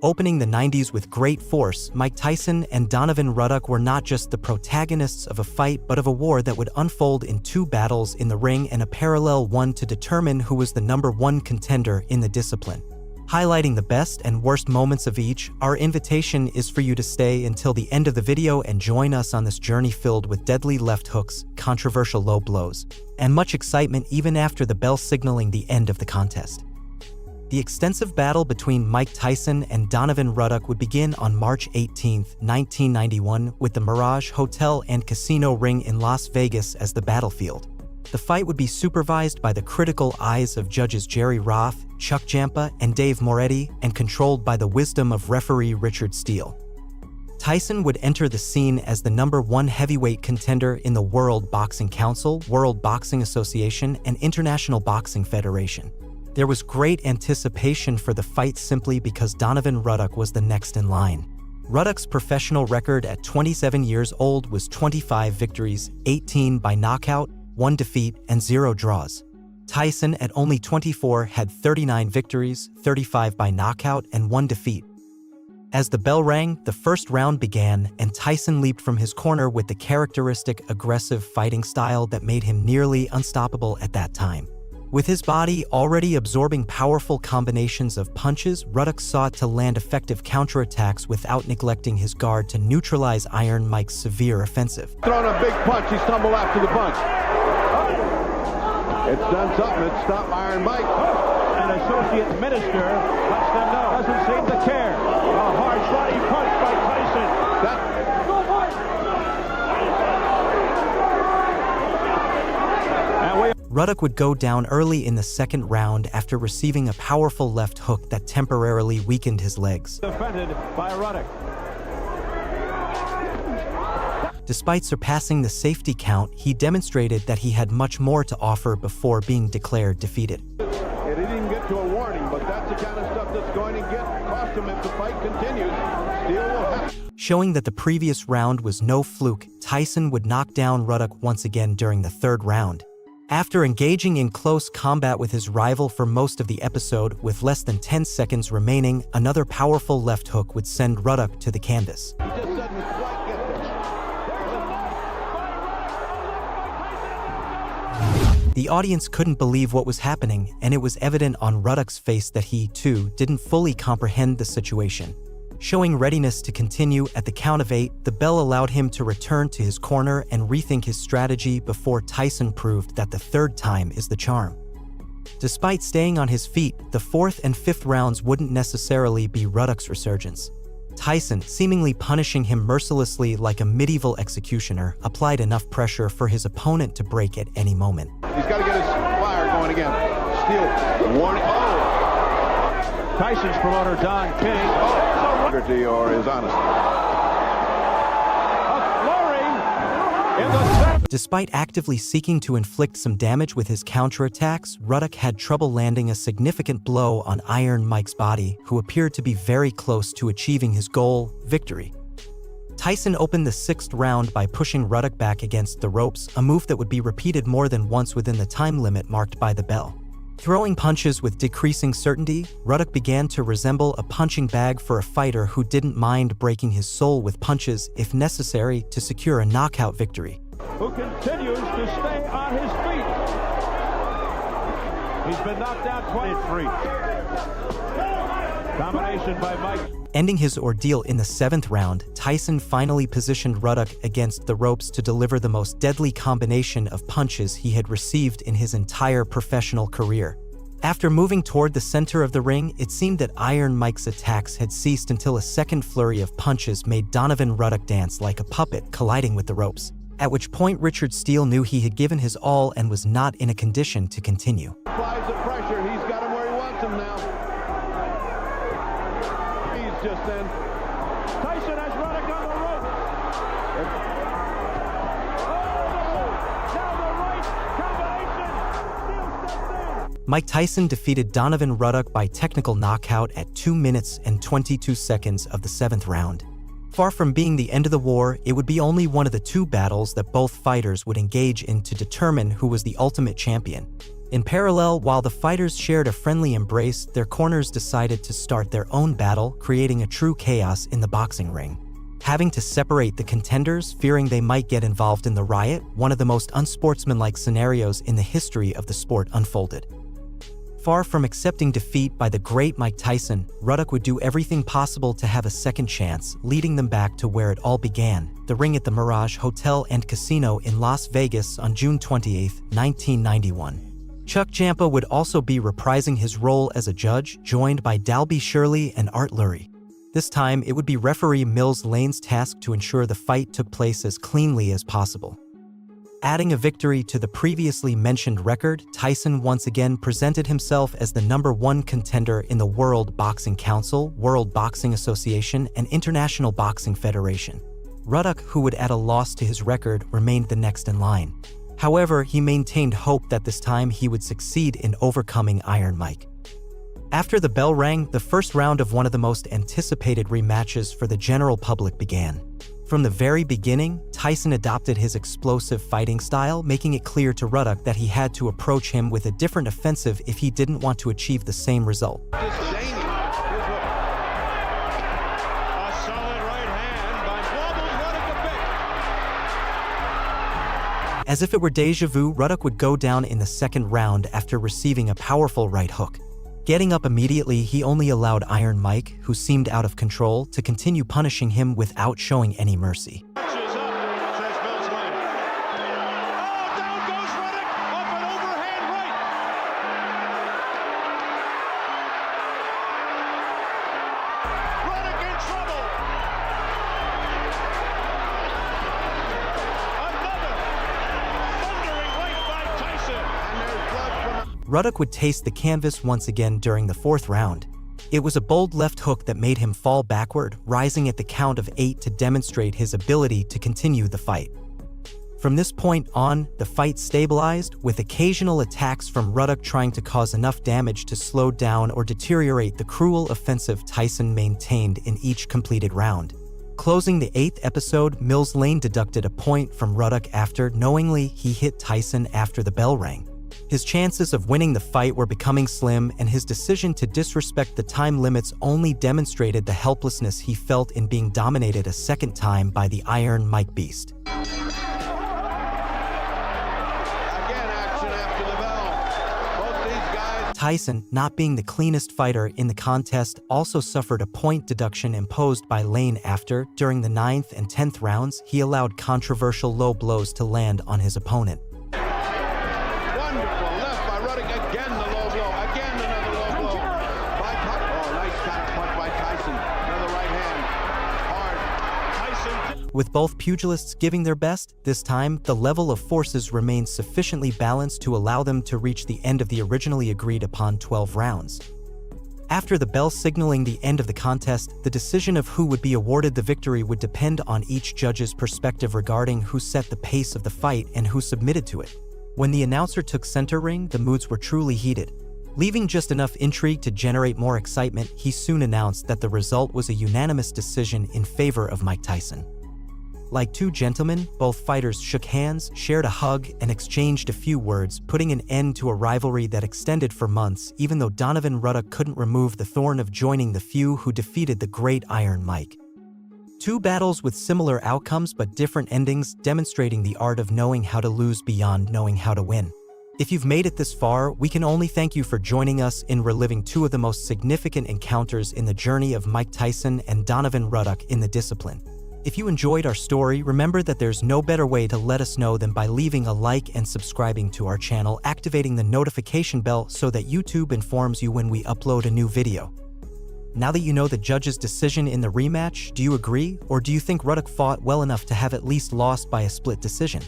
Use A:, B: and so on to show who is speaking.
A: Opening the 90s with great force, Mike Tyson and Donovan Ruddock were not just the protagonists of a fight but of a war that would unfold in two battles in the ring and a parallel one to determine who was the #1 contender in the discipline. Highlighting the best and worst moments of each, our invitation is for you to stay until the end of the video and join us on this journey filled with deadly left hooks, controversial low blows, and much excitement even after the bell signaling the end of the contest. The extensive battle between Mike Tyson and Donovan Ruddock would begin on March 18, 1991, with the Mirage Hotel and Casino ring in Las Vegas as the battlefield. The fight would be supervised by the critical eyes of judges Jerry Roth, Chuck Giampa, and Dave Moretti, and controlled by the wisdom of referee Richard Steele. Tyson would enter the scene as the #1 heavyweight contender in the World Boxing Council, World Boxing Association, and International Boxing Federation. There was great anticipation for the fight simply because Donovan Ruddock was the next in line. Ruddock's professional record at 27 years old was 25 victories, 18 by knockout, 1 defeat, and 0 draws. Tyson, at only 24, had 39 victories, 35 by knockout, and 1 defeat. As the bell rang, the first round began, and Tyson leaped from his corner with the characteristic aggressive fighting style that made him nearly unstoppable at that time. With his body already absorbing powerful combinations of punches, Ruddock sought to land effective counterattacks without neglecting his guard to neutralize Iron Mike's severe offensive.
B: Throwing a big punch, he stumbled after the punch. It's done something, it stopped Iron Mike.
C: An associate minister lets them know, doesn't seem to care. A hard body punch by Tyson.
A: Ruddock would go down early in the second round after receiving a powerful left hook that temporarily weakened his legs.
C: Defended by Ruddock.
A: Despite surpassing the safety count, he demonstrated that he had much more to offer before being declared defeated.
B: It didn't even get to a warning, but that's the kind of stuff that's going to cost him if the fight continues. Steele will have.
A: Showing that the previous round was no fluke, Tyson would knock down Ruddock once again during the third round. After engaging in close combat with his rival for most of the episode, with less than 10 seconds remaining, another powerful left hook would send Ruddock to the canvas.
B: He just doesn't quite get this.
A: The audience couldn't believe what was happening, and it was evident on Ruddock's face that he, too, didn't fully comprehend the situation. Showing readiness to continue at the count of 8, the bell allowed him to return to his corner and rethink his strategy before Tyson proved that the third time is the charm. Despite staying on his feet, the fourth and fifth rounds wouldn't necessarily be Ruddock's resurgence. Tyson, seemingly punishing him mercilessly like a medieval executioner, applied enough pressure for his opponent to break at any moment.
B: He's got to get his fire going again. Steele, warning.
C: Tyson's promoter, Don King.
B: Integrity or his honesty.
A: Despite actively seeking to inflict some damage with his counterattacks, Ruddock had trouble landing a significant blow on Iron Mike's body, who appeared to be very close to achieving his goal, victory. Tyson opened the sixth round by pushing Ruddock back against the ropes, a move that would be repeated more than once within the time limit marked by the bell. Throwing punches with decreasing certainty, Ruddock began to resemble a punching bag for a fighter who didn't mind breaking his soul with punches if necessary to secure a knockout victory.
C: Who continues to stay on his feet. He's been knocked out 23. Domination by Mike.
A: Ending his ordeal in the seventh round, Tyson finally positioned Ruddock against the ropes to deliver the most deadly combination of punches he had received in his entire professional career. After moving toward the center of the ring, it seemed that Iron Mike's attacks had ceased until a second flurry of punches made Donovan Ruddock dance like a puppet colliding with the ropes, at which point Richard Steele knew he had given his all and was not in a condition to continue.
B: Applies the pressure. He's got him where he wants him now. Just then.
C: Tyson has Ruddock on the rope. Now the right combination. Steele steps in.
A: Mike Tyson defeated Donovan Ruddock by technical knockout at 2 minutes and 22 seconds of the seventh round. Far from being the end of the war, it would be only one of the two battles that both fighters would engage in to determine who was the ultimate champion. In parallel, while the fighters shared a friendly embrace, their corners decided to start their own battle, creating a true chaos in the boxing ring. Having to separate the contenders, fearing they might get involved in the riot, one of the most unsportsmanlike scenarios in the history of the sport unfolded. Far from accepting defeat by the great Mike Tyson, Ruddock would do everything possible to have a second chance, leading them back to where it all began, the ring at the Mirage Hotel and Casino in Las Vegas on June 28, 1991. Chuck Giampa would also be reprising his role as a judge, joined by Dalby Shirley and Art Lurie. This time, it would be referee Mills Lane's task to ensure the fight took place as cleanly as possible. Adding a victory to the previously mentioned record, Tyson once again presented himself as the #1 contender in the World Boxing Council, World Boxing Association, and International Boxing Federation. Ruddock, who would add a loss to his record, remained the next in line. However, he maintained hope that this time he would succeed in overcoming Iron Mike. After the bell rang, the first round of one of the most anticipated rematches for the general public began. From the very beginning, Tyson adopted his explosive fighting style, making it clear to Ruddock that he had to approach him with a different offensive if he didn't want to achieve the same result.
C: A solid right hand by Wobbles Ruddock.
A: As if it were deja vu, Ruddock would go down in the second round after receiving a powerful right hook. Getting up immediately, he only allowed Iron Mike, who seemed out of control, to continue punishing him without showing any mercy.
C: Punches up, says Mills Lane. Oh, down goes Ruddock, off an overhand right. Ruddock in trouble. Another thundering right by Tyson. And there's blood from
A: Ruddock would taste the canvas once again during the fourth round. It was a bold left hook that made him fall backward, rising at the count of 8 to demonstrate his ability to continue the fight. From this point on, the fight stabilized, with occasional attacks from Ruddock trying to cause enough damage to slow down or deteriorate the cruel offensive Tyson maintained in each completed round. Closing the 8th episode, Mills Lane deducted a point from Ruddock after, knowingly, he hit Tyson after the bell rang. His chances of winning the fight were becoming slim, and his decision to disrespect the time limits only demonstrated the helplessness he felt in being dominated a second time by the Iron Mike Beast.
B: Again, action after the bell. Both these guys.
A: Tyson, not being the cleanest fighter in the contest, also suffered a point deduction imposed by Lane after, during the 9th and 10th rounds, he allowed controversial low blows to land on his opponent.
B: Wonderful left by Ruddock. Again the low blow. Again another low blow by Tuck. Oh, nice counter punch by Tyson. Another right hand. Hard.
C: Tyson.
A: With both pugilists giving their best, this time, the level of forces remained sufficiently balanced to allow them to reach the end of the originally agreed upon 12 rounds. After the bell signaling the end of the contest, the decision of who would be awarded the victory would depend on each judge's perspective regarding who set the pace of the fight and who submitted to it. When the announcer took center ring, the moods were truly heated. Leaving just enough intrigue to generate more excitement, he soon announced that the result was a unanimous decision in favor of Mike Tyson. Like two gentlemen, both fighters shook hands, shared a hug, and exchanged a few words, putting an end to a rivalry that extended for months, even though Donovan Ruddock couldn't remove the thorn of joining the few who defeated the great Iron Mike. Two battles with similar outcomes but different endings, demonstrating the art of knowing how to lose beyond knowing how to win. If you've made it this far, we can only thank you for joining us in reliving two of the most significant encounters in the journey of Mike Tyson and Donovan Ruddock in the discipline. If you enjoyed our story, remember that there's no better way to let us know than by leaving a like and subscribing to our channel, activating the notification bell so that YouTube informs you when we upload a new video. Now that you know the judge's decision in the rematch, do you agree, or do you think Ruddock fought well enough to have at least lost by a split decision?